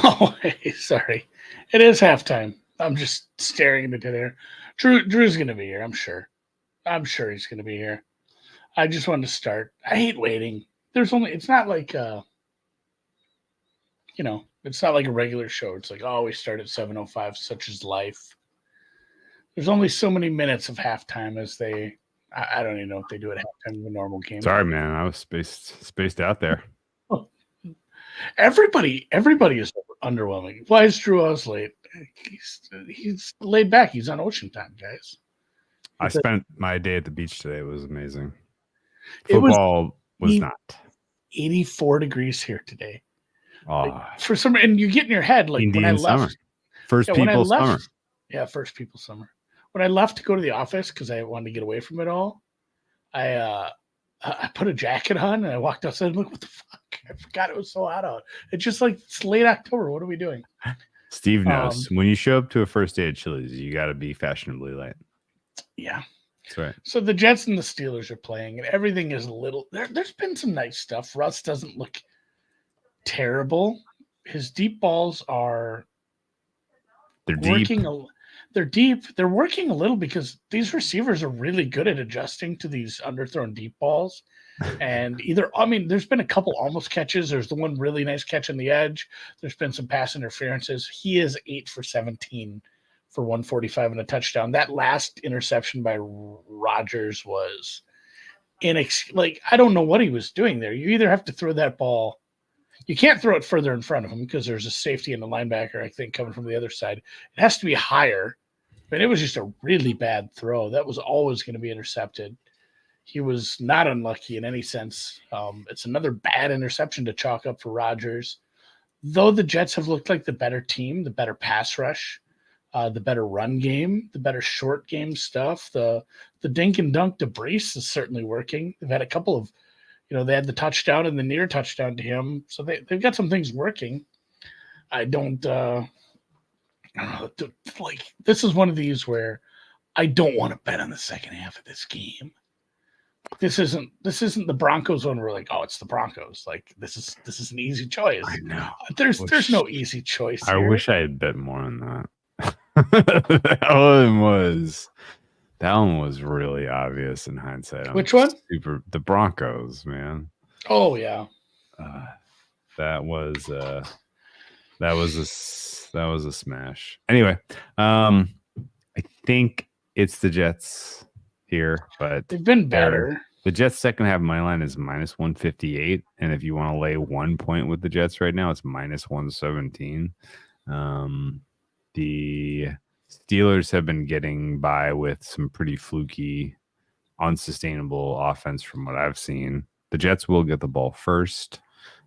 Oh, hey, sorry. It is halftime. I'm just staring into the air. Drew's gonna be here. I'm sure. I'm sure he's gonna be here. I just wanted to start. I hate waiting. There's only. It's not like It's not like a regular show. It's like, oh, we start at 7:05. Such is life. There's only so many minutes of halftime as they. I don't even know what they do at halftime of a normal game. Sorry, man. I was spaced out there. Everybody is underwhelming. Why is Drew Oz late? He's laid back. He's on ocean time, guys. I spent my day at the beach today. It was amazing. It Football was not. 84 degrees here today. Oh, for some, and you get in your head like Indian when I left. Summer. First people summer. Yeah, first people summer. When I left to go to the office because I wanted to get away from it all, I put a jacket on and I walked outside and look, what the fuck? I forgot it was so hot out. It's just like it's late October. What are we doing? Steve knows when you show up to a first day at Chili's, you got to be fashionably late. Yeah, that's right. So the Jets and the Steelers are playing, and everything is a little. There's been some nice stuff. Russ doesn't look terrible. His deep balls are. They're working. Deep. They're deep. They're working a little because these receivers are really good at adjusting to these underthrown deep balls. And there's been a couple almost catches. There's the one really nice catch on the edge. There's been some pass interferences. He is 8 for 17 for 145 and a touchdown. That last interception by Rodgers was I don't know what he was doing there. You either have to throw that ball. You can't throw it further in front of him because there's a safety and a linebacker, I think, coming from the other side. It has to be higher. But it was just a really bad throw. That was always going to be intercepted. He was not unlucky in any sense. It's another bad interception to chalk up for Rodgers. Though the Jets have looked like the better team, the better pass rush, the better run game, the better short game stuff. The dink and dunk to Brees is certainly working. They've had a couple of, they had the touchdown and the near touchdown to him. So they've got some things working. I don't know. Like, this is one of these where I don't want to bet on the second half of this game. This isn't the Broncos one where like, oh, it's the Broncos. Like this is an easy choice. I know. There's no easy choice I here. wish I had bet more on that. That one was really obvious in hindsight. Which one? The Broncos, man. Oh yeah. That was a smash. Anyway, I think it's the Jets here, but they've been better. The Jets' second half money line is minus 158, and if you want to lay 1 point with the Jets right now, it's minus 117. The Steelers have been getting by with some pretty fluky, unsustainable offense from what I've seen. The Jets will get the ball first.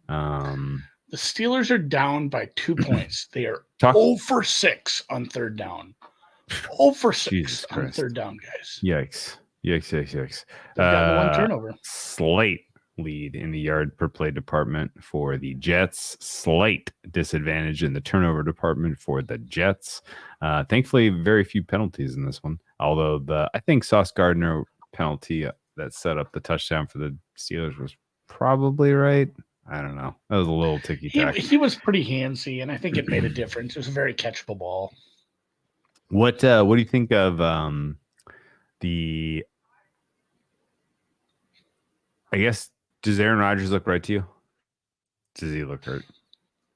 The Steelers are down by 2 points. They are 0 for 6 on third down. 0 for 6 on third down, guys. Yikes. They've got one turnover. Slight lead in the yard per play department for the Jets. Slight disadvantage in the turnover department for the Jets. Thankfully, very few penalties in this one. Although I think Sauce Gardner penalty that set up the touchdown for the Steelers was probably right. I don't know. That was a little ticky-tack. He was pretty handsy, and I think it made a difference. It was a very catchable ball. What do you think of I guess, does Aaron Rodgers look right to you? Does he look hurt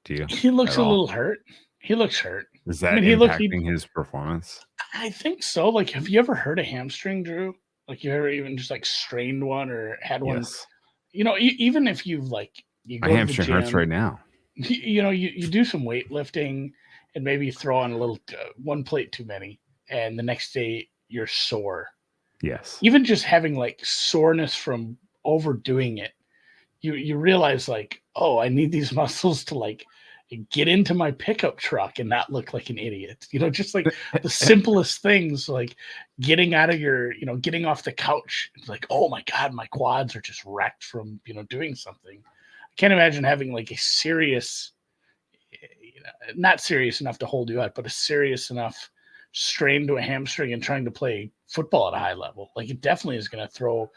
to you? He looks a little hurt. He looks hurt. Is that impacting his performance? I think so. Like, have you ever heard a hamstring, Drew? Like, you ever even just like strained one or had one? Yes. Even if you've like you go my hamstring hurts right now. You do some weightlifting and maybe you throw on a little one plate too many, and the next day you're sore. Yes. Even just having like soreness from overdoing it, you realize like, oh, I need these muscles to like get into my pickup truck and not look like an idiot. Just like the simplest things, like getting out of getting off the couch. It's like, oh my God, my quads are just wrecked from, doing something. I can't imagine having like a serious, not serious enough to hold you out, but a serious enough strain to a hamstring and trying to play football at a high level. Like, it definitely is going to throw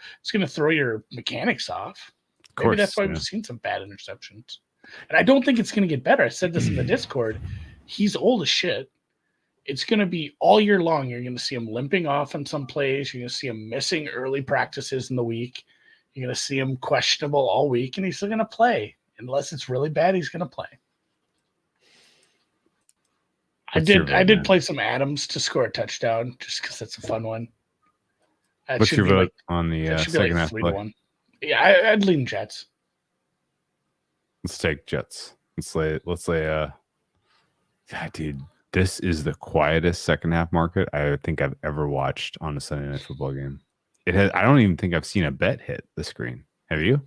your mechanics off. Maybe that's why we've seen some bad interceptions. And I don't think it's going to get better. I said this in the Discord. He's old as shit. It's going to be all year long. You're going to see him limping off on some plays. You're going to see him missing early practices in the week. You're going to see him questionable all week, and he's still going to play. Unless it's really bad, he's going to play. I did play some Adams to score a touchdown just because it's a fun one. What's your vote on the second half play? 3-1. Yeah, I'd lean Jets. Let's take Jets. Let's lay dude, this is the quietest second half market I think I've ever watched on a Sunday night football game. I don't even think I've seen a bet hit the screen. Have you?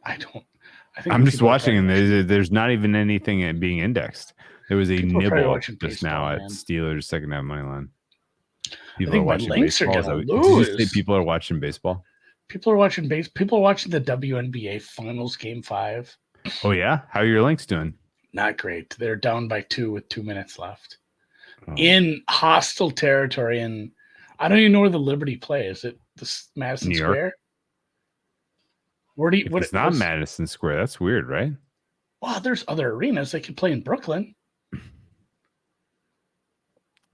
I think I'm just watching, and there's not even anything being indexed. There was a nibble just now at Steelers second half money line. People are watching baseball. Did you say people are watching baseball? People are watching People are watching the WNBA Finals Game 5. Oh yeah, how are your Lynx doing? Not great. They're down by 2 with 2 minutes left in hostile territory, and I don't even know where the Liberty play. Is it the Madison Square? It's not Madison Square. That's weird, right? Well, there's other arenas. They could play in Brooklyn.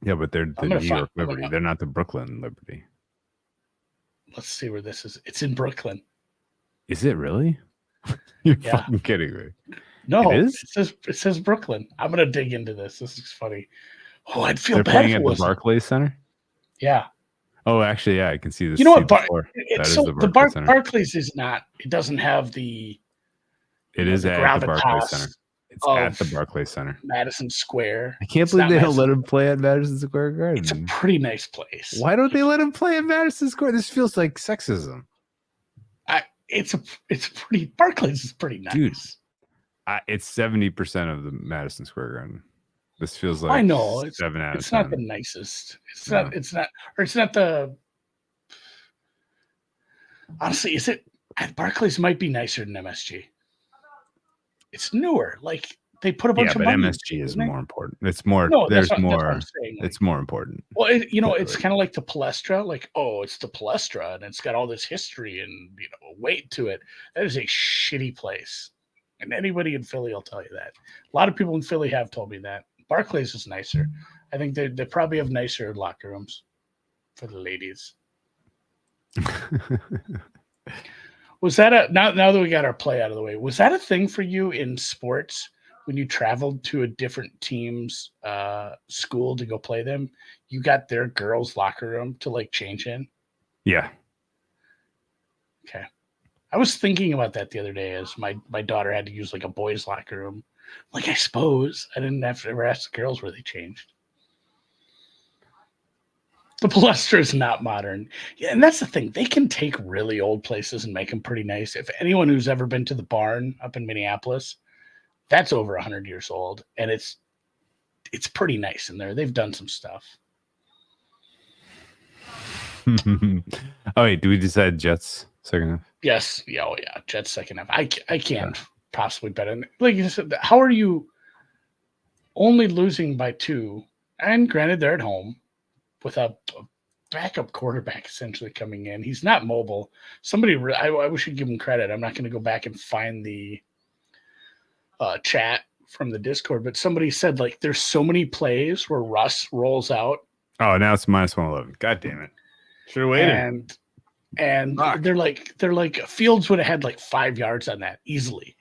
Yeah, but they're the New York Liberty. They're not the Brooklyn Liberty. Let's see where this is. It's in Brooklyn. Is it really? You're fucking kidding me. No, it is? It says Brooklyn. I'm gonna dig into this. This is funny. Oh, I'd feel They're bad playing if at it the wasn't. Barclays Center. Yeah. Oh, actually, yeah, I can see this. You know what? The Barclays is not. It doesn't have the. It is at the Barclays Center. It's at the Barclays Center. Madison Square. I can't believe they don't let him play at Madison Square Garden. It's a pretty nice place. Why don't they let him play at Madison Square? This feels like sexism. Barclays is pretty nice. Dude, it's 70% of the Madison Square Garden. This feels like I know 7 out of 10. It's not the nicest. It's not the. Honestly, is it? Barclays might be nicer than MSG. It's newer. Like they put a bunch of money. Yeah, but MSG is more important. It's more. No, there's more. That's what I'm saying. It's more important. Well, it's kind of like the Palestra. Like, oh, it's the Palestra, and it's got all this history and weight to it. That is a shitty place, and anybody in Philly will tell you that. A lot of people in Philly have told me that. Barclays is nicer. I think they probably have nicer locker rooms for the ladies. Was that now that we got our play out of the way, was that a thing for you in sports when you traveled to a different team's school to go play them? You got their girls' locker room to like change in? Yeah. Okay. I was thinking about that the other day as my daughter had to use like a boys' locker room. Like, I suppose I didn't have to ever ask the girls where they changed. The Palestra is not modern. Yeah, and that's the thing. They can take really old places and make them pretty nice. If anyone who's ever been to the Barn up in Minneapolis, that's over 100 years old, and it's pretty nice in there. They've done some stuff. Oh, wait, do we decide Jets second half? Yes. Yeah, oh, yeah. Jets second half. I can't possibly bet on it. Like you said, how are you only losing by 2? And granted, they're at home with a backup quarterback essentially coming in. He's not mobile. I wish you'd give him credit. I'm not going to go back and find the chat from the Discord, but somebody said like there's so many plays where Russ rolls out. Oh, now it's minus 111. God damn it. Should have waited. And they're like Fields would have had like 5 yards on that easily.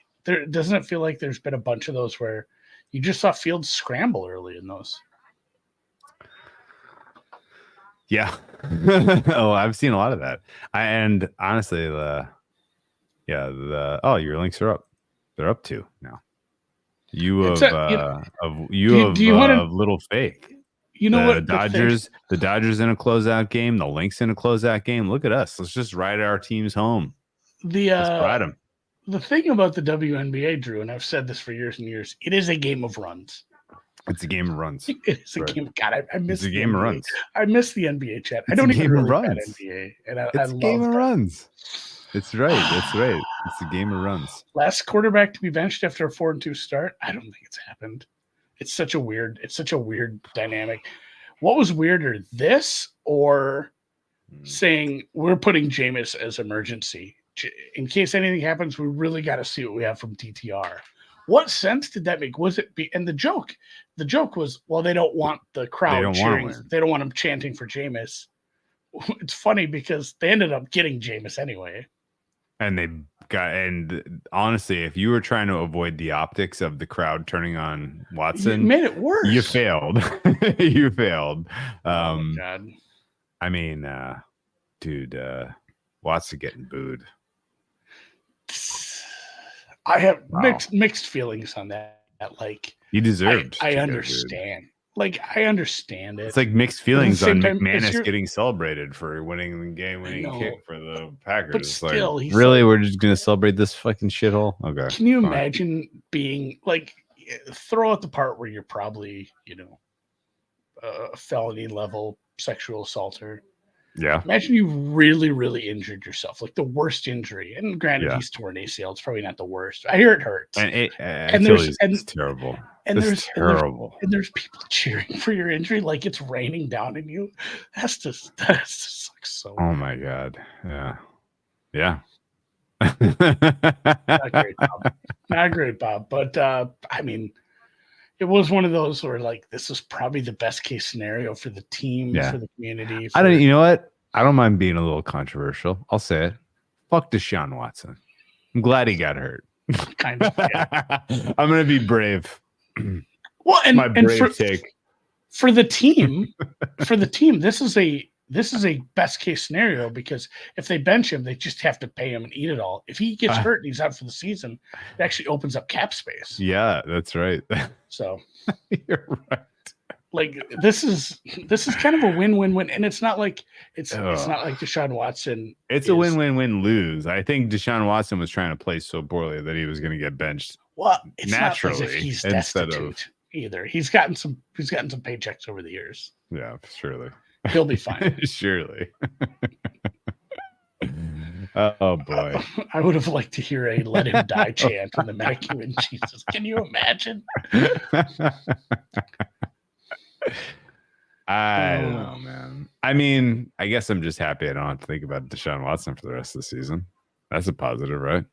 Doesn't it feel like there's been a bunch of those where you just saw Fields scramble early in those? Yeah. Oh, I've seen a lot of that. And honestly, your links are up. They're up 2 now. You have little fake. You know what? The Dodgers in a closeout game. The Lynx in a closeout game. Look at us. Let's just ride our teams home. Let's ride them. The thing about the WNBA, Drew, and I've said this for years and years, it is a game of runs. It's a game of runs. It's a game. God, I miss the game of runs. I miss the NBA chat. I don't even really bet NBA, and it's a game of runs. It's right. That's right. It's a game of runs. Last quarterback to be benched after a 4-2 start. I don't think it's happened. It's such a weird dynamic. What was weirder, this or saying we're putting Jameis as emergency in case anything happens, we really got to see what we have from DTR. What sense did that make? Was it and the joke was, well, they don't want the crowd cheering. They don't want them chanting for Jameis. It's funny because they ended up getting Jameis anyway. And honestly, if you were trying to avoid the optics of the crowd turning on Watson, you made it worse. You failed. You failed. Oh my God. I mean, dude, Watson getting booed. I have mixed feelings on that. Like, he deserved. I understand. Like, I understand it. It's like mixed feelings on McManus getting celebrated for winning the game-winning kick for the Packers. But still, like, really, we're just gonna celebrate this fucking shithole? Okay. Can you imagine being like, throw out the part where you're probably, a felony level sexual assaulter. Yeah. Imagine you really, really injured yourself, like the worst injury. And granted, he's torn ACL. It's probably not the worst. I hear it hurts. It's terrible. There's people cheering for your injury like it's raining down on you. That just sucks so much. Oh my God. Yeah. Yeah. Not great, Bob. But I mean, it was one of those where, like, this was probably the best case scenario for the team, for the community. You know what? I don't mind being a little controversial. I'll say it. Fuck Deshaun Watson. I'm glad he got hurt. Kind of. Yeah. I'm gonna be brave. Well, and for the team, this is a best case scenario, because if they bench him, they just have to pay him and eat it all. If he gets hurt and he's out for the season, it actually opens up cap space. Yeah, that's right. So you're right. Like, this is kind of a win-win-win, and it's not like not like Deshaun Watson. It's a win-win-win lose. I think Deshaun Watson was trying to play so poorly that he was going to get benched. Well, it's naturally, not as if he's destitute either. He's gotten some paychecks over the years. Yeah, surely. He'll be fine. Surely. Oh boy. I would have liked to hear a "Let Him Die" chant in the Manicuan Jesus. Can you imagine? I don't know, man. I mean, I guess I'm just happy I don't have to think about Deshaun Watson for the rest of the season. That's a positive, right?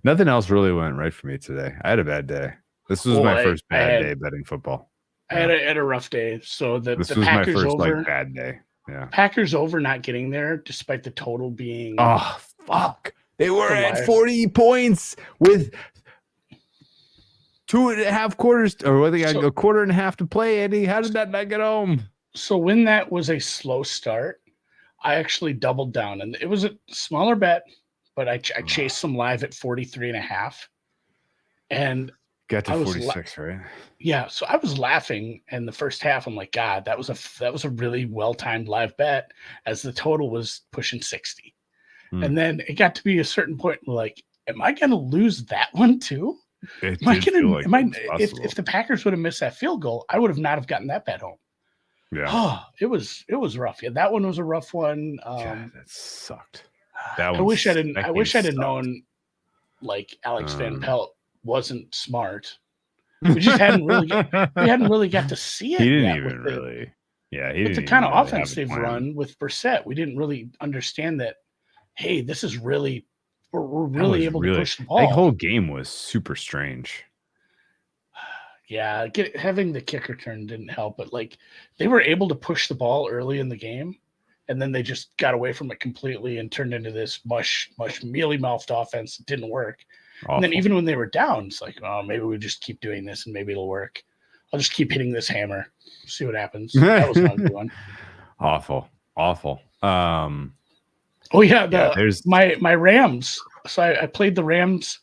Nothing else really went right for me today. I had a bad day. This was my first bad day betting football. I had a rough day. So this was Packers my first over, bad day. Yeah. Packers over not getting there, despite the total being. Oh fuck! They were at 40 points with 2.5 quarters, or they got a quarter and a half to play. Eddie, how did that not get home? So when that was a slow start, I actually doubled down, and it was a smaller bet, but I chased some live at 43.5, and got to 46, right? Yeah, so I was laughing in the first half. I'm like, God, that was a really well-timed live bet, as the total was pushing 60. And then it got to be a certain point, like, am I going to lose that one too? If the Packers would have missed that field goal, I would have not have gotten that bet home. Yeah. Oh, it was rough. Yeah, that one was a rough one. Yeah, that sucked. I wish I'd have known, like, Alex Van Pelt wasn't smart. We just hadn't really got to see it. He didn't even really. Yeah, he didn't. The kind of offense they've run with Brissett, we didn't really understand that. Hey, this is really. We're really able to push the ball. The whole game was super strange. Yeah, having the kick return didn't help, but like, they were able to push the ball early in the game, and then they just got away from it completely and turned into this mush mealy-mouthed offense that didn't work. Awful. And then even when they were down, it's like, oh, maybe we just keep doing this and maybe it'll work. I'll just keep hitting this hammer, see what happens. That was not a good one. Awful. Oh yeah, there's my Rams. So I played the Rams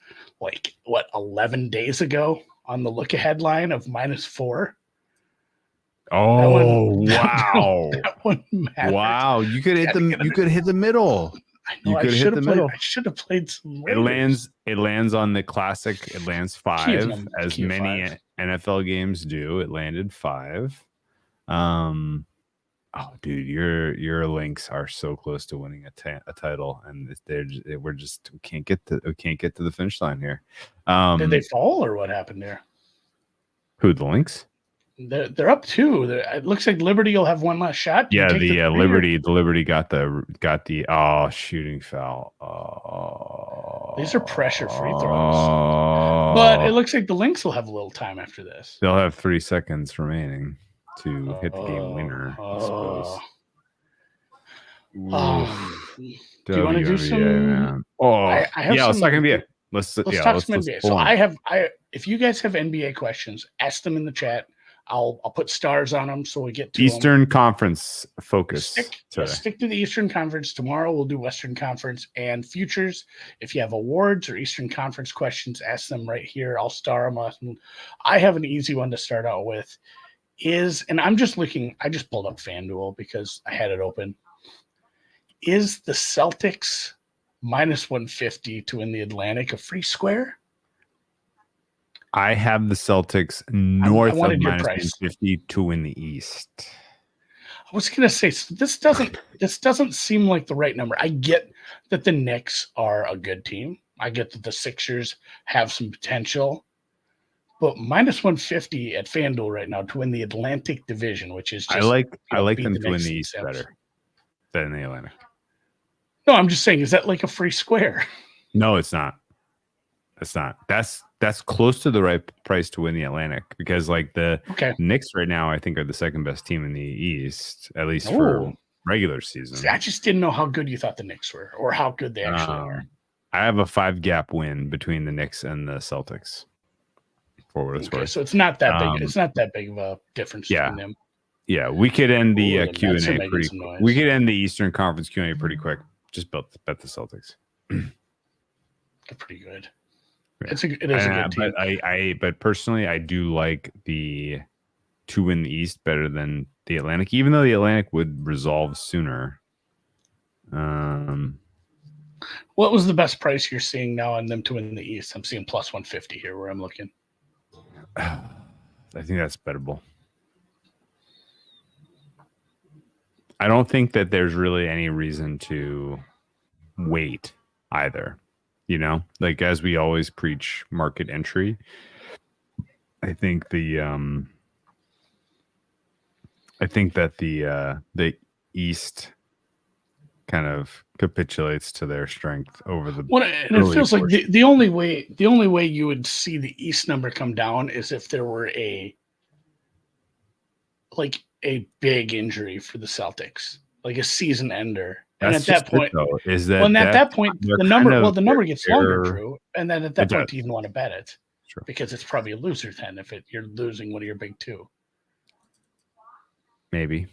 11 days ago on the look ahead line of -4. Oh wow! That one mattered. Wow, you could hit the middle. I know. I should have played some. Raiders. It lands on the classic. It lands 5, as many NFL games do. It landed 5. Oh, dude, your Lynx are so close to winning a title, and we can't get to the finish line here. Did they fall, or what happened there? Who, the Lynx? They're up 2. It looks like Liberty will have one last shot. Do you Yeah, take the three, Liberty got the shooting foul. these are pressure free throws. But it looks like the Lynx will have a little time after this. They'll have 3 seconds remaining to hit the game winner, I suppose. Do you want to do some? Man. Oh, I have yeah. Let's some, talk NBA. Let's talk some NBA. pull So on. if you guys have NBA questions, ask them in the chat. I'll put stars on them so we get to Eastern Conference focus. Stick to the Eastern Conference. Tomorrow we'll do Western Conference and futures. If you have awards or Eastern Conference questions, ask them right here. I'll star them. I have an easy one to start out with. And I'm just looking. I just pulled up FanDuel because I had it open. Is the Celtics minus 150 to win the Atlantic a free square? I have the Celtics north of minus price. 150 to win the East. I was gonna say, so this doesn't seem like the right number. I get that the Knicks are a good team. I get that the Sixers have some potential, but minus 150 at FanDuel right now to win the Atlantic Division, which is just, I like them the to win Knicks the East better than the Atlantic. No, I'm just saying, is that like a free square? No, it's not. It's not. That's close to the right price to win the Atlantic because like the Knicks right now, I think are the second best team in the East, at least for regular season. See, I just didn't know how good you thought the Knicks were or how good they actually are. I have a 5-gap win between the Knicks and the Celtics. For what it's worth. So it's not that big. It's not that big of a difference between them. Yeah, we could end the Q&A pretty quick. We could end the Eastern Conference Q&A pretty quick. Just bet the Celtics. They're pretty good. It is a good team. But personally, I do like the to win the East better than the Atlantic, even though the Atlantic would resolve sooner. What was the best price you're seeing now on them to win the East? I'm seeing plus 150 here where I'm looking. I think that's bettable. I don't think that there's really any reason to wait either. You know, like as we always preach market entry, I think that the East kind of capitulates to their strength over the and it feels like the only way you would see the East number come down is if there were a big injury for the Celtics, like a season ender. And at that point, the number gets longer, Drew. And then at that point, do you even want to bet it? Sure. Because it's probably a loser then if you're losing one of your big two. Maybe.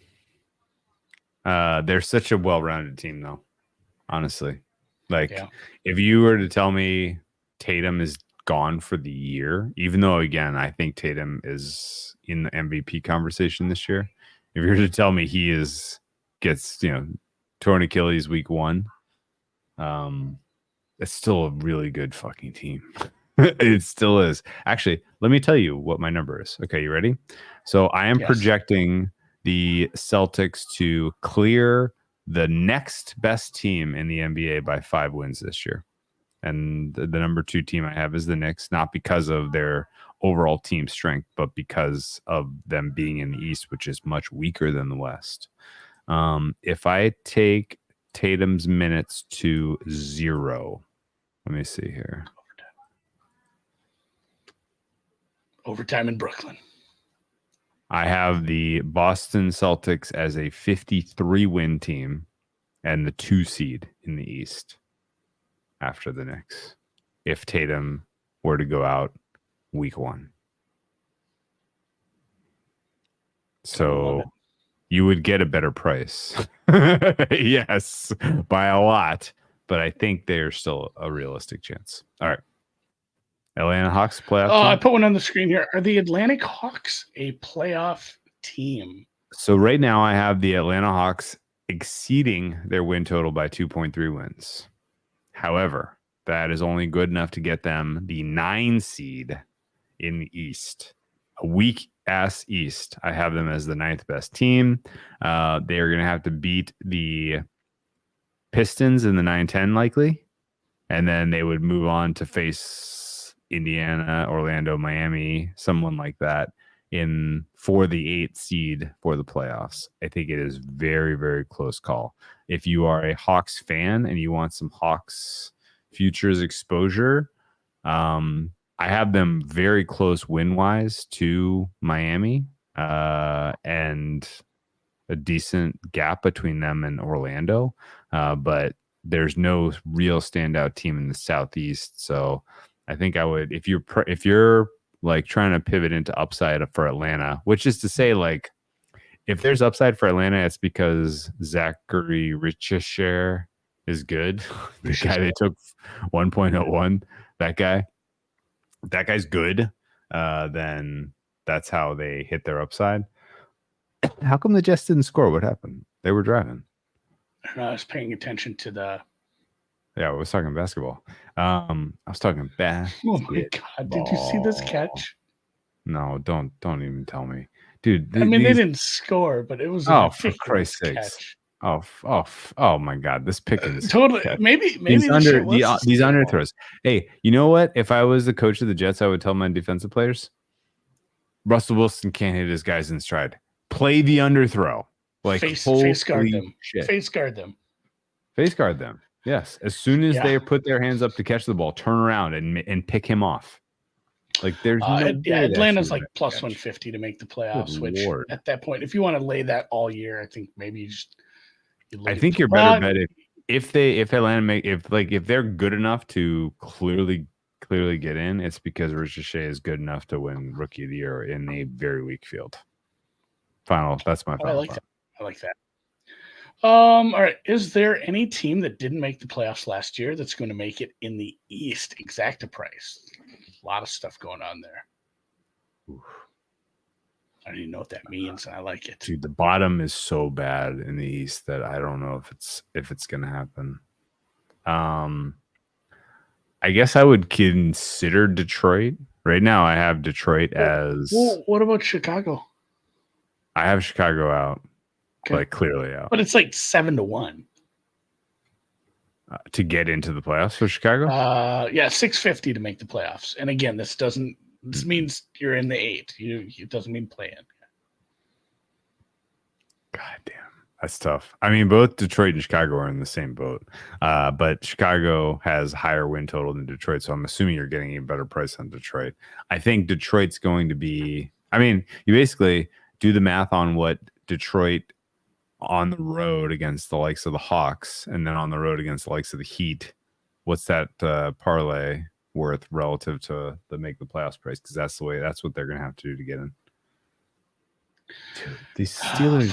They're such a well-rounded team, though. Honestly, if you were to tell me Tatum is gone for the year, even though again I think Tatum is in the MVP conversation this year, if you were to tell me he gets torn Achilles week 1, it's still a really good fucking team. It still is. Actually, let me tell you what my number is. Okay, you ready? So I am projecting the Celtics to clear the next best team in the NBA by 5 wins this year. And the number 2 team I have is the Knicks, not because of their overall team strength, but because of them being in the East, which is much weaker than the West. If I take Tatum's minutes to 0, let me see here. Overtime in Brooklyn. I have the Boston Celtics as a 53-win team and the 2 seed in the East after the Knicks, if Tatum were to go out week 1. So you would get a better price. Yes, by a lot. But I think they're still a realistic chance. All right. Atlanta Hawks playoff team? I put one on the screen here. Are the Atlantic Hawks a playoff team? So right now I have the Atlanta Hawks exceeding their win total by 2.3 wins. However, that is only good enough to get them the 9 seed in the East. A weak ass East. I have them as the 9th best team. They are going to have to beat the Pistons in the 9-10 likely. And then they would move on to face Indiana, Orlando, Miami, someone like that for the 8th seed for the playoffs. I think it is very, very close call. If you are a Hawks fan and you want some Hawks futures exposure, I have them very close win-wise to Miami, and a decent gap between them and Orlando. But there's no real standout team in the Southeast. So I think I would, if you're like trying to pivot into upside for Atlanta, which is to say, like, if there's upside for Atlanta, it's because Zachary Richeshare is good. The guy they took 1.01, that guy's good. Then that's how they hit their upside. How come the Jets didn't score? What happened? They were driving. I was paying attention to the. Yeah, I was talking basketball. I was talking basketball. Oh my god! Did you see this catch? No, don't even tell me, dude. I mean, they didn't score, but it was a for Christ's sakes. catch. Oh my god, this Pickens totally. catch. Maybe these underthrows. Hey, you know what? If I was the coach of the Jets, I would tell my defensive players, Russell Wilson can't hit his guys in stride. Play the underthrow. Like face guard them. Shit. Face guard them. Face guard them. Yes. As soon as they put their hands up to catch the ball, turn around and pick him off. Like there's Atlanta's like plus 150 to make the playoffs. Good which Lord. At that point, if you want to lay that all year, I think maybe I think you're better bet if they're good enough to clearly get in. It's because Ricochet is good enough to win Rookie of the Year in a very weak field. That's my final. I like that. All right. Is there any team that didn't make the playoffs last year that's going to make it in the East? Exacta price. A lot of stuff going on there. Oof. I don't even know what that means, and I like it. Dude, the bottom is so bad in the East that I don't know if it's going to happen. I guess I would consider Detroit. Right now I have Detroit as. Well, what about Chicago? I have Chicago out. Okay. Like clearly out. But it's like 7-1. To get into the playoffs for Chicago? Yeah, 650 to make the playoffs. And again, this means you're in the 8. It doesn't mean play in. God damn. That's tough. I mean, both Detroit and Chicago are in the same boat. But Chicago has higher win total than Detroit, so I'm assuming you're getting a better price on Detroit. I think Detroit's going to be, I mean, you basically do the math on what Detroit on the road against the likes of the Hawks and then on the road against the likes of the Heat. What's that parlay worth relative to the make the playoffs price? Because that's what they're going to have to do to get in. Dude, these Steelers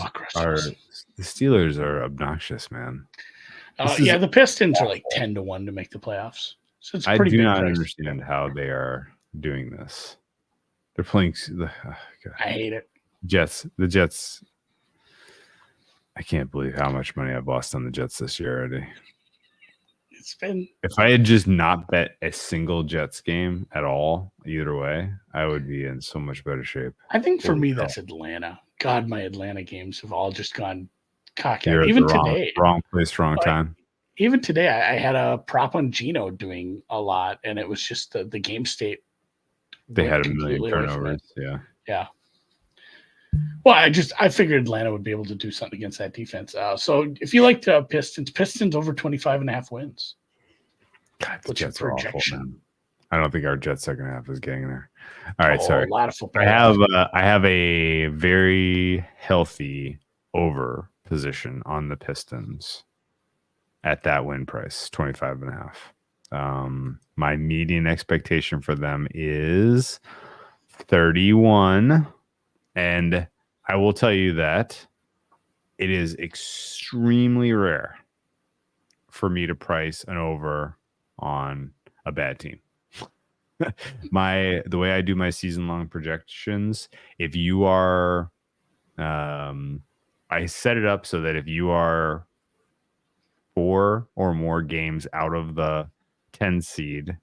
are obnoxious, man. The Pistons are like 10-1 to make the playoffs. So it's I pretty do big not price. understand how they are doing this. They're playing. I hate it. The Jets. I can't believe how much money I've lost on the Jets this year already. It's been. If I had just not bet a single Jets game at all, either way, I would be in so much better shape. I think for me, that's Atlanta. God, my Atlanta games have all just gone cocky. You're even today, wrong place, wrong time. Even today, I had a prop on Geno doing a lot, and it was just the game state. They had a million turnovers. Yeah. Well, I figured Atlanta would be able to do something against that defense. So if you like the Pistons over 25.5 wins. God, the Jets are awful, man. I don't think our Jets second half is getting there. All right, sorry. A lot of football. I have a very healthy over position on the Pistons at that win price, 25.5. My median expectation for them is 31. And I will tell you that it is extremely rare for me to price an over on a bad team. The way I do my season-long projections, if you are, I set it up so that if you are 4 or more games out of the 10 seed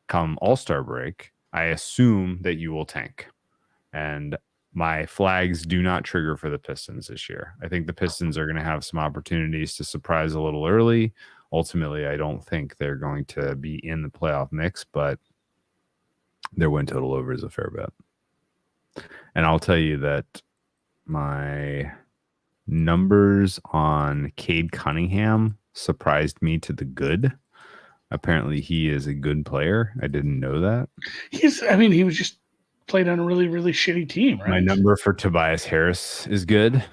come All-Star break, I assume that you will tank. And my flags do not trigger for the Pistons this year. I think the Pistons are going to have some opportunities to surprise a little early. Ultimately, I don't think they're going to be in the playoff mix, but their win total over is a fair bet. And I'll tell you that my numbers on Cade Cunningham surprised me to the good. Apparently, he is a good player. I didn't know that. He was just played on a really, really shitty team, right? My number for Tobias Harris is good.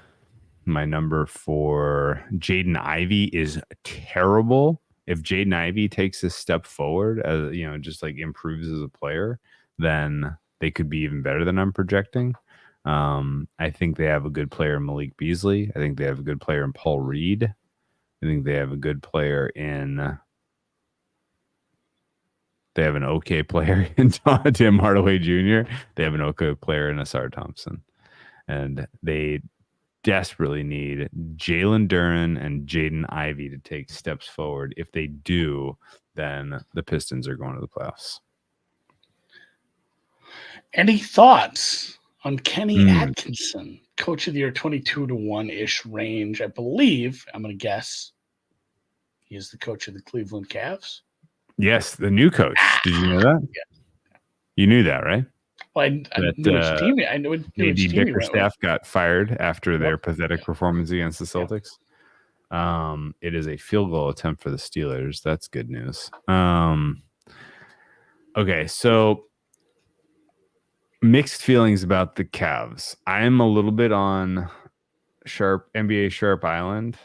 My number for Jaden Ivey is terrible. If Jaden Ivey takes a step forward, as just like improves as a player, then they could be even better than I'm projecting. I think they have a good player in Malik Beasley. I think they have a good player in Paul Reed. I think they have a good player in. They have an okay player in Tim Hardaway Jr. They have an okay player in Asar Thompson, and they desperately need Jalen Duren and Jaden Ivey to take steps forward. If they do, then the Pistons are going to the playoffs. Any thoughts on Kenny Atkinson, Coach of the Year, 22-1-ish range? I believe, I'm going to guess, he is the coach of the Cleveland Cavs. Yes, the new coach. Did you know that? Yeah. You knew that, right? Well, I knew which team. I knew which team Bickerstaff got fired after their pathetic performance against the Celtics. It is a field goal attempt for the Steelers. That's good news. Okay, so mixed feelings about the Cavs. I am a little bit on NBA Sharp Island,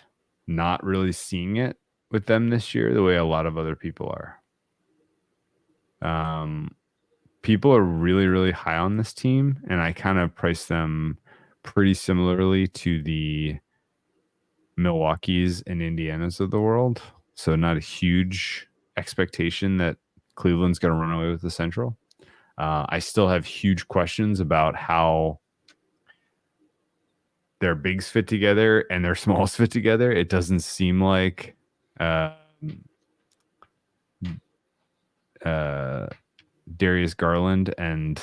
not really seeing it with them this year the way a lot of other people are. People are really, really high on this team, and I kind of price them pretty similarly to the Milwaukee's and Indiana's of the world. So not a huge expectation that Cleveland's going to run away with the Central. I still have huge questions about how their bigs fit together and their smalls fit together. It doesn't seem like Darius Garland and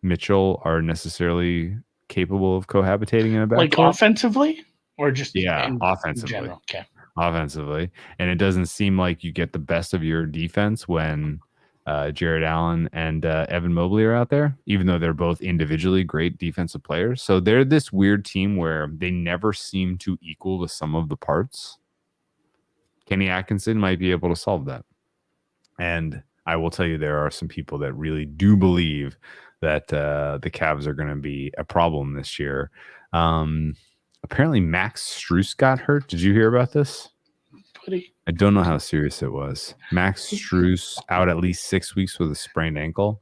Mitchell are necessarily capable of cohabitating in a backcourt. Like offensively, or just offensively. in general? Okay. Offensively, and it doesn't seem like you get the best of your defense when Jared Allen and Evan Mobley are out there, even though they're both individually great defensive players. So they're this weird team where they never seem to equal the sum of the parts. Kenny Atkinson might be able to solve that. And I will tell you, there are some people that really do believe that the Cavs are going to be a problem this year. Apparently, Max Strus got hurt. Did you hear about this? I don't know how serious it was. Max Strus out at least 6 weeks with a sprained ankle.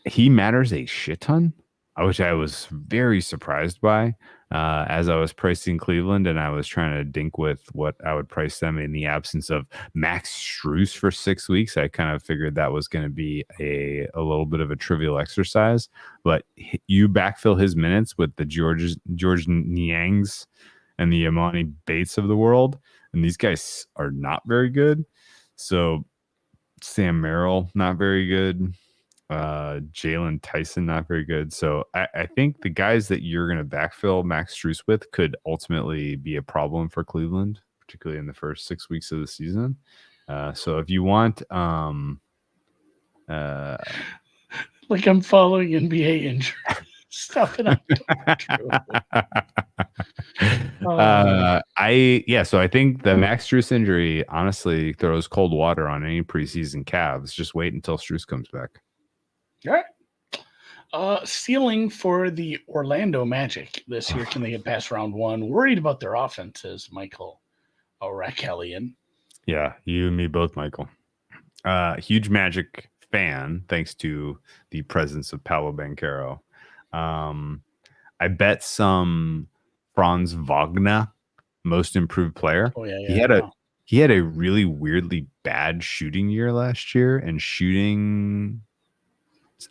He matters a shit ton, which I was very surprised by as I was pricing Cleveland, and I was trying to dink with what I would price them in the absence of Max Strus for 6 weeks. I kind of figured that was going to be a little bit of a trivial exercise, but you backfill his minutes with the George Niangs and the Imani Bates of the world, and these guys are not very good. So Sam Merrill, not very good. Jalen Tyson, not very good. So I think the guys that you're going to backfill Max Strus with could ultimately be a problem for Cleveland, particularly in the first 6 weeks of the season. So if you want, like I'm following NBA injury stuff, and I So I think the Max Strus injury honestly throws cold water on any preseason Cavs. Just wait until Strus comes back. All right. Ceiling for the Orlando Magic this year. Can they get past round one? Worried about their offenses, Michael O'Rakelian. Yeah, you and me both, Michael. Huge Magic fan, thanks to the presence of Paolo Banchero. I bet some Franz Wagner, most improved player. Oh, yeah. He had a really weirdly bad shooting year last year, and shooting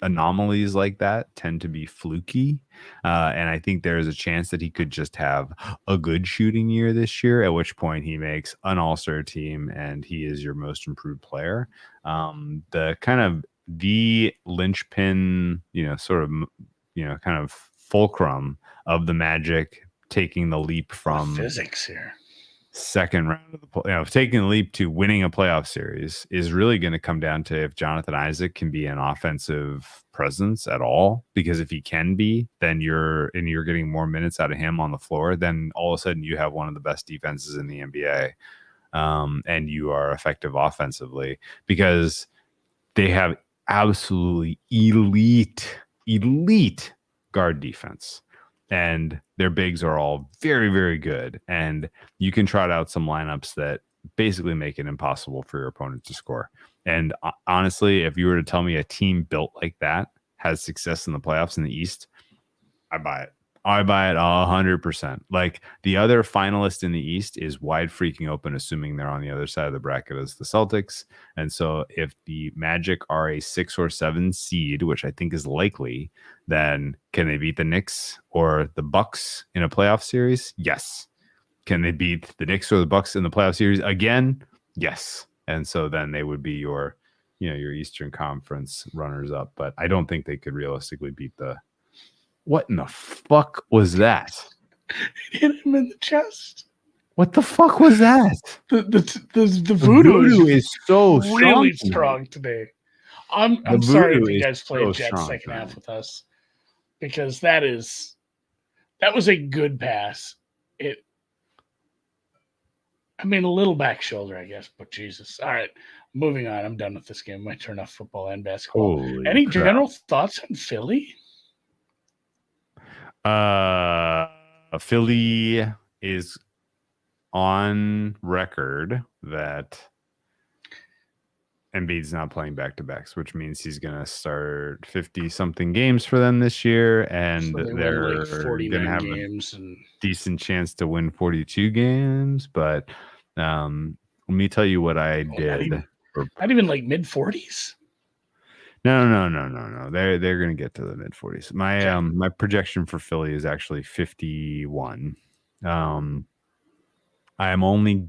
anomalies like that tend to be fluky, and I think there is a chance that he could just have a good shooting year this year, at which point he makes an all-star team and he is your most improved player. The kind of the linchpin, kind of fulcrum of the Magic taking the leap from physics here. second round of the taking the leap to winning a playoff series is really going to come down to if Jonathan Isaac can be an offensive presence at all. Because if he can be, then you're getting more minutes out of him on the floor. Then all of a sudden you have one of the best defenses in the NBA, and you are effective offensively because they have absolutely elite guard defense. And their bigs are all very, very good. And you can trot out some lineups that basically make it impossible for your opponent to score. And honestly, if you were to tell me a team built like that has success in the playoffs in the East, I buy it. I buy it 100%. Like the other finalist in the East is wide freaking open, assuming they're on the other side of the bracket as the Celtics. And so if the Magic are a 6 or 7 seed, which I think is likely, then can they beat the Knicks or the Bucks in a playoff series? Yes. Can they beat the Knicks or the Bucks in the playoff series again? Yes. And so then they would be your Eastern Conference runners up. But I don't think they could realistically beat the. What in the fuck was that? Hit him in the chest. What the fuck was that? The voodoo is so really strong today. I'm sorry if you guys played Jets second half with us, because that was a good pass. A little back shoulder, I guess, but Jesus. All right, moving on. I'm done with this game. I turn off football and basketball. Holy Any crap. general thoughts on Philly? Philly is on record that Embiid's not playing back-to-backs, which means he's going to start 50-something games for them this year, and So they're going to have games a decent chance to win 42 games. But let me tell you what I did. Not even like mid-40s? No. They're going to get to the mid-40s. My projection for Philly is actually 51. I'm only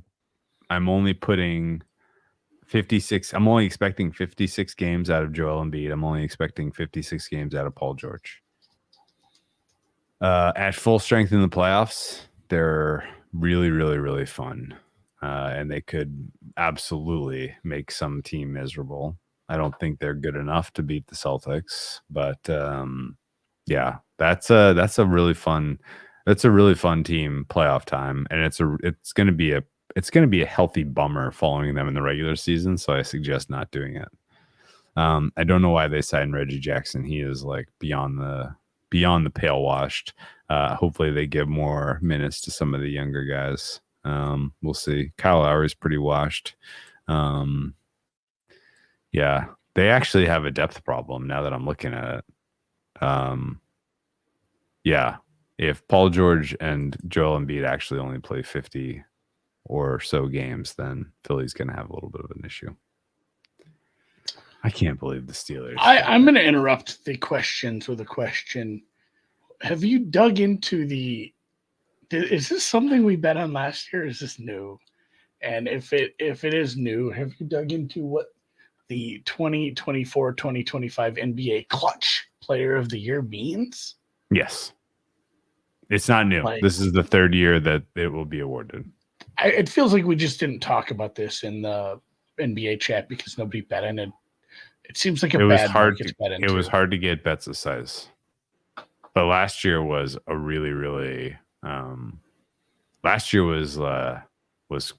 putting 56. I'm only expecting 56 games out of Joel Embiid. I'm only expecting 56 games out of Paul George. At full strength in the playoffs, they're really, really, really fun. And they could absolutely make some team miserable. I don't think they're good enough to beat the Celtics, but yeah, that's a really fun team playoff time, and it's going to be a healthy bummer following them in the regular season. So I suggest not doing it. I don't know why they signed Reggie Jackson. He is like beyond the pale washed. Hopefully they give more minutes to some of the younger guys. We'll see. Kyle Lowry's pretty washed. Yeah, they actually have a depth problem now that I'm looking at it. Yeah, if Paul George and Joel Embiid actually only play 50 or so games, then Philly's going to have a little bit of an issue. I can't believe the Steelers. I'm going to interrupt the questions with a question. Have you dug into is this something we bet on last year? Or is this new? And if it is new, have you dug into what the 2024-2025 NBA Clutch Player of the Year means? Yes. It's not new. This is the third year that it will be awarded. It feels like we just didn't talk about this in the NBA chat because nobody bet on it. It seems like it was hard to bet into. It was hard to get bets of size. But last year was a really, really last year was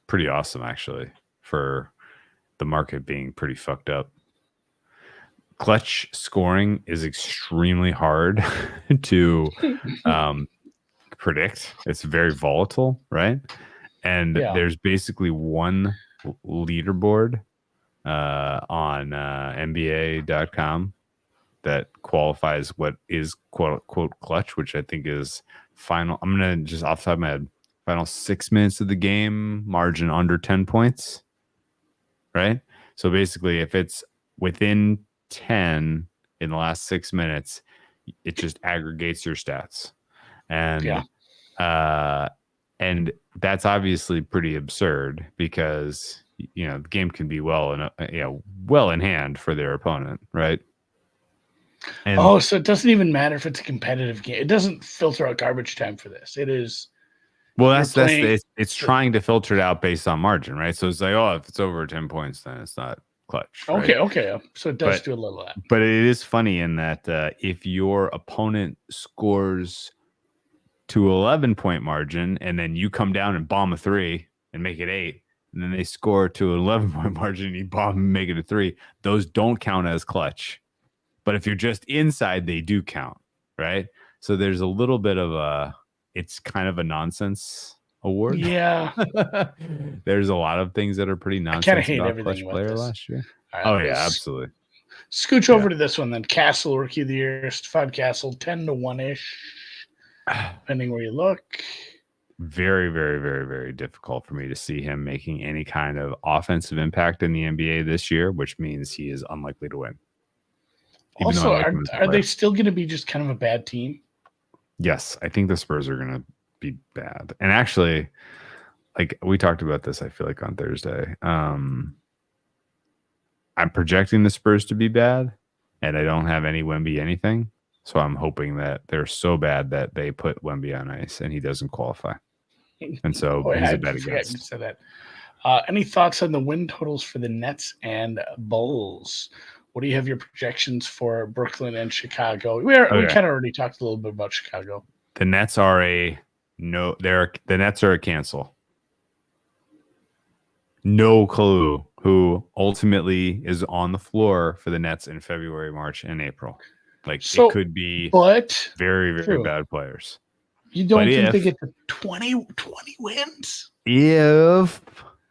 pretty awesome actually for the market being pretty fucked up. Clutch scoring is extremely hard to predict. It's very volatile, right? And there's basically one leaderboard on NBA.com that qualifies what is quote unquote clutch, which I think is final. I'm gonna just off the top of my head, final 6 minutes of the game, margin under 10 points. Right? So basically, if it's within 10 in the last 6 minutes, it just aggregates your stats. And and that's obviously pretty absurd because the game can be well in hand for their opponent, right? And so it doesn't even matter if it's a competitive game. It doesn't filter out garbage time for this. It is Well, You're playing. it's trying to filter it out based on margin, right? So it's like, oh, if it's over 10 points, then it's not clutch, right? Okay. So it does But do a little of that. but it is funny in that if your opponent scores to 11-point margin and then you come down and bomb a 3 and make it 8, and then they score to an 11-point margin and you bomb and make it a 3, those don't count as clutch. But if you're just inside, they do count, right? So there's a little bit of it's kind of a nonsense award. Yeah. There's a lot of things that are pretty I kind of nonsense hate about everything clutch with player this. last year. All right, Oh yeah, absolutely. Scooch over to this one then. Castle, Rookie of the Year, Stephon Castle, 10 to 1-ish, depending where you look. Very, very, very, very difficult for me to see him making any kind of offensive impact in the NBA this year, which means he is unlikely to win. Even Also, like are they still going to be just kind of a bad team? Yes, I think the Spurs are going to be bad. And actually, like we talked about this, I feel like on Thursday. I'm projecting the Spurs to be bad, and I don't have any Wemby anything. So I'm hoping that they're so bad that they put Wemby on ice and he doesn't qualify. And so he's a bet against. You said that. Any thoughts on the win totals for the Nets and Bulls? What do you have your projections for Brooklyn and Chicago? We kind of already talked a little bit about Chicago. The Nets are the Nets are a cancel. No clue who ultimately is on the floor for the Nets in February, March, and April. Like it could be very, very bad players. You don't think they get to 20 wins? If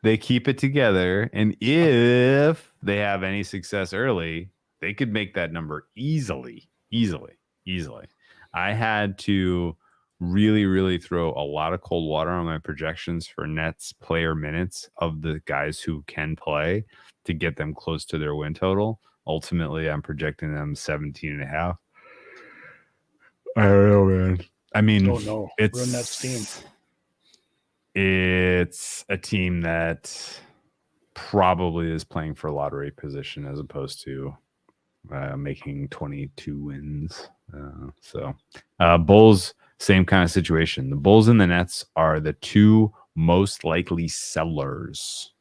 they keep it together and if they have any success early, they could make that number easily. I had to really, really throw a lot of cold water on my projections for Nets player minutes of the guys who can play to get them close to their win total. Ultimately, I'm projecting them 17.5. I don't know, man. I mean, it's a team that probably is playing for lottery position as opposed to making 22 wins. Bulls, same kind of situation. The Bulls and the Nets are the two most likely sellers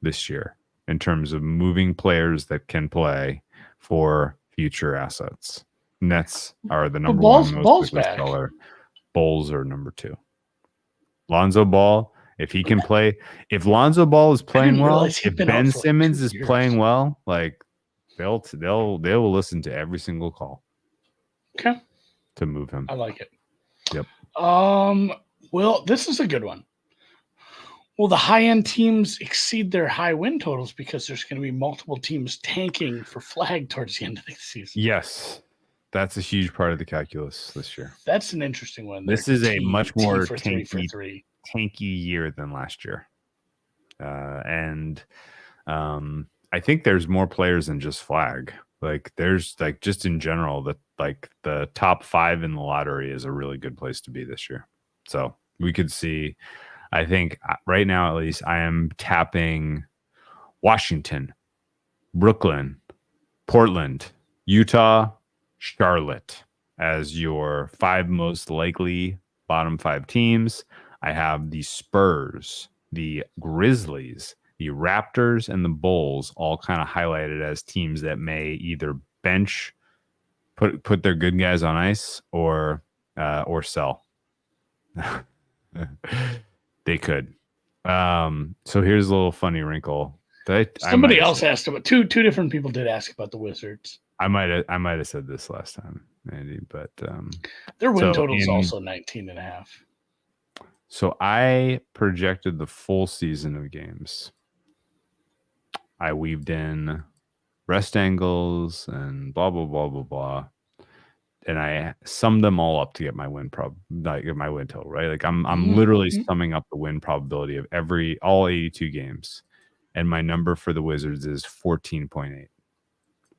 this year in terms of moving players that can play for future assets. Nets are the number one most likely seller. Bulls are number 2. Lonzo Ball, if he can play, if Lonzo Ball is playing well, if Ben Simmons is playing well, like they will listen to every single call. Okay. To move him. I like it. Yep. Well, this is a good one. Will the high-end teams exceed their high win totals because there's going to be multiple teams tanking for flag towards the end of the season? Yes. That's a huge part of the calculus this year. That's an interesting one. This is a much more tanky year than last year. And I think there's more players than just flag. Like there's like just in general that like the top 5 in the lottery is a really good place to be this year. So we could see, I think right now, at least I am tapping Washington, Brooklyn, Portland, Utah, Charlotte as your 5 most likely bottom 5 teams. I have the Spurs, the Grizzlies, the Raptors, and the Bulls all kind of highlighted as teams that may either bench, put their good guys on ice, or sell. They could. So here's a little funny wrinkle. Somebody else asked about two different people did ask about the Wizards. I might have said this last time, Andy, but their win total is also 19.5. So I projected the full season of games. I weaved in rest angles and blah blah blah blah blah, and I summed them all up to get my win my win total, right? Like I'm literally summing up the win probability of all 82 games, and my number for the Wizards is 14.8,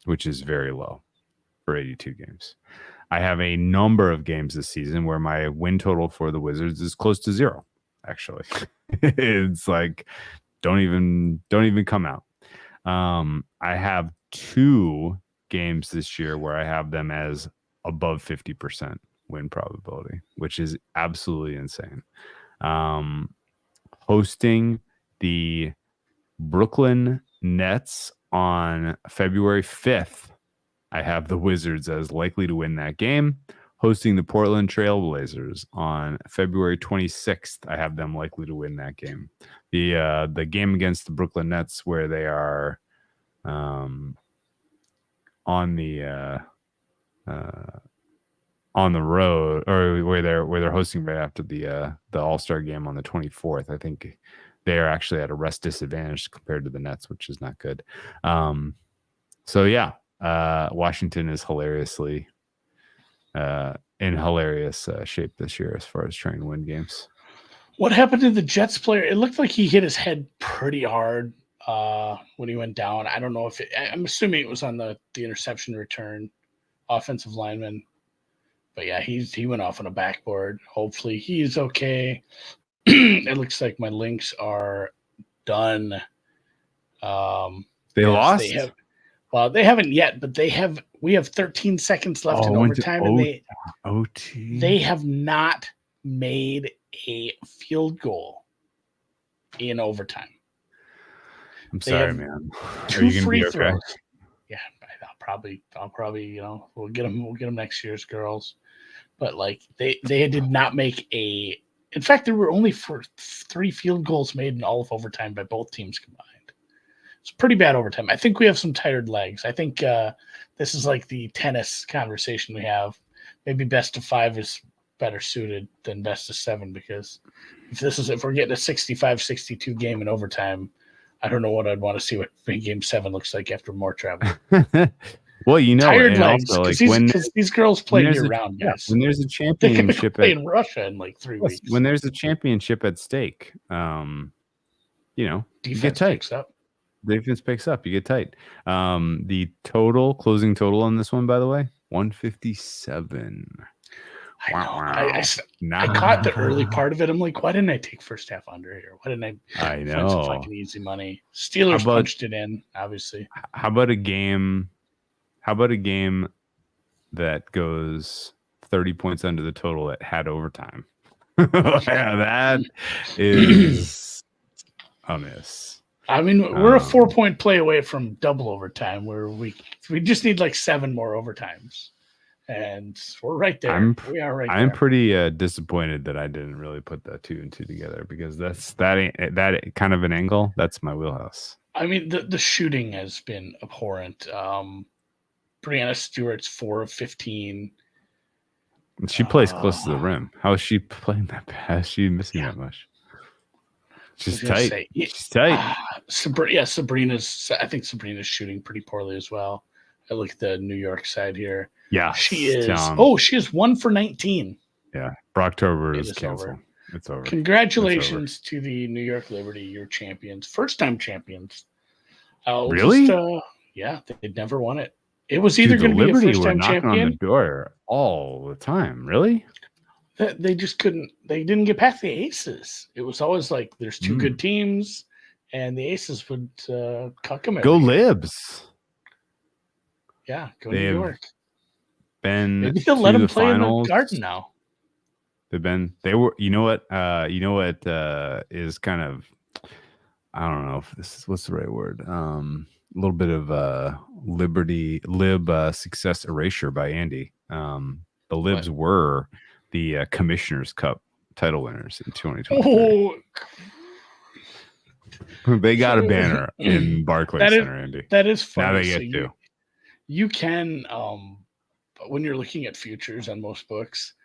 which is very low for 82 games. I have a number of games this season where my win total for the Wizards is close to 0. Actually, it's like don't even come out. I have 2 games this year where I have them as above 50% win probability, which is absolutely insane. Hosting the Brooklyn Nets on February 5th. I have the Wizards as likely to win that game. Hosting the Portland Trailblazers on February 26th. I have them likely to win that game. The game against the Brooklyn Nets where they are on the road, or where they're hosting right after the All-Star game on the 24th. I think they are actually at a rest disadvantage compared to the Nets, which is not good. So yeah, Washington is hilariously in hilarious shape this year as far as trying to win games. What happened to the Jets player? It looked like he hit his head pretty hard when he went down. I don't know if I'm assuming it was on the interception return, offensive lineman. But yeah, he went off on a backboard. Hopefully he's okay. It looks like my links are done. They lost? They haven't yet, but we have 13 seconds left in overtime, and they have not made a field goal in overtime. I'm sorry, man. Are you gonna be okay? Throws. Yeah, I'll probably, we'll get them next year's girls. But like they did not make in fact, there were only 3 field goals made in all of overtime by both teams combined. It's pretty bad overtime. I think we have some tired legs. I think this is like the tennis conversation we have. Maybe best of 5 is better suited than best of 7, because if we're getting a 65-62 game in overtime, I don't know what I'd want to see what game 7 looks like after more travel. Well, tired legs, because these girls play year round. Yes, when there's a championship play in Russia in like 3 weeks. When there's a championship at stake, defense you get tight. Picks up. Defense picks up. You get tight. The closing total on this one, by the way, 157. I know. I caught the early part of it. I'm like, why didn't I take first half under here? Why didn't I find some fucking easy money? Steelers punched it in, obviously. How about a game that goes 30 points under the total that had overtime? Yeah, that is a miss. I mean, we're a 4-point play away from double overtime, where we just need like 7 more overtimes, and we're right there. We are right there. I'm pretty disappointed that I didn't really put the 2 and 2 together, because that kind of an angle. That's my wheelhouse. I mean, the shooting has been abhorrent. Brianna Stewart's 4 of 15. She plays close to the rim. How is she playing that bad? How is she missing that much? She's tight. She's tight. Sabrina's. I think Sabrina's shooting pretty poorly as well. I look at the New York side here. Yeah, she is. She is 1 for 19. Yeah, Brocktober is canceled. It's over. Congratulations to the New York Liberty, your champions, first-time champions. Really? They'd never won it. It was either going to be a first-time champion. On the door all the time. Really? They just couldn't. They didn't get past the Aces. It was always like there's 2 good teams, and the Aces would cuck them. Go Libs. Yeah, go New York. Maybe they'll let them play in the Garden now. They were. You know what? Is kind of. I don't know if this is what's the right word. A little bit of lib success erasure by Andy. The Libs were the Commissioner's Cup title winners in 2023. They got a banner in Barclays Center, Andy. That is funny. Now they get to. You can, when you're looking at futures on most books,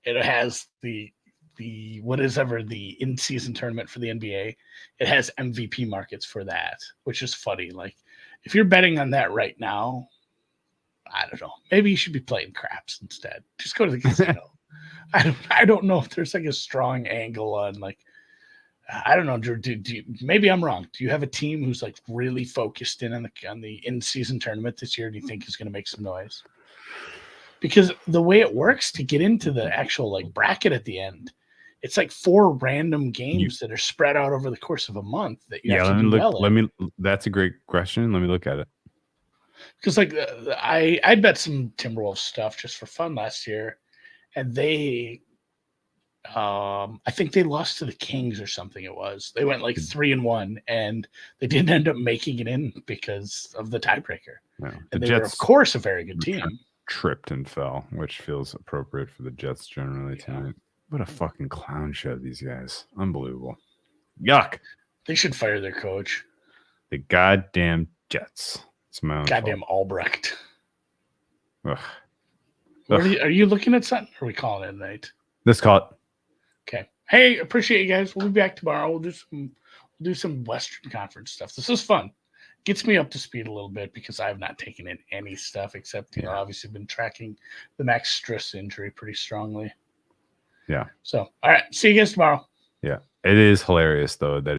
it has the whatever the in-season tournament for the NBA. It has MVP markets for that, which is funny. Like, if you're betting on that right now, I don't know. Maybe you should be playing craps instead. Just go to the casino. I don't know if there's like a strong angle on like. I don't know, Drew. Maybe I'm wrong. Do you have a team who's like really focused in on the in-season tournament this year? Do you think is going to make some noise? Because the way it works to get into the actual like bracket at the end, it's like 4 random games that are spread out over the course of a month that you have to do well in. That's a great question. Let me look at it. Because like I bet some Timberwolves stuff just for fun last year, and they I think they lost to the Kings or something. It was they went like 3-1, and they didn't end up making it in because of the tiebreaker. No, and they were, of course, a very good team. Tripped and fell, which feels appropriate for the Jets generally tonight. What a fucking clown show, these guys. Unbelievable. Yuck. They should fire their coach. The goddamn Jets. It's my own goddamn fault. Albrecht. Ugh. Are you looking at something? Or are we calling it a night? Let's call it. Okay. Hey, appreciate you guys. We'll be back tomorrow. We'll do some Western Conference stuff. This is fun. Gets me up to speed a little bit because I have not taken in any stuff except, obviously been tracking the Max Struss injury pretty strongly. Yeah. So, all right. See you guys tomorrow. Yeah. It is hilarious, though, that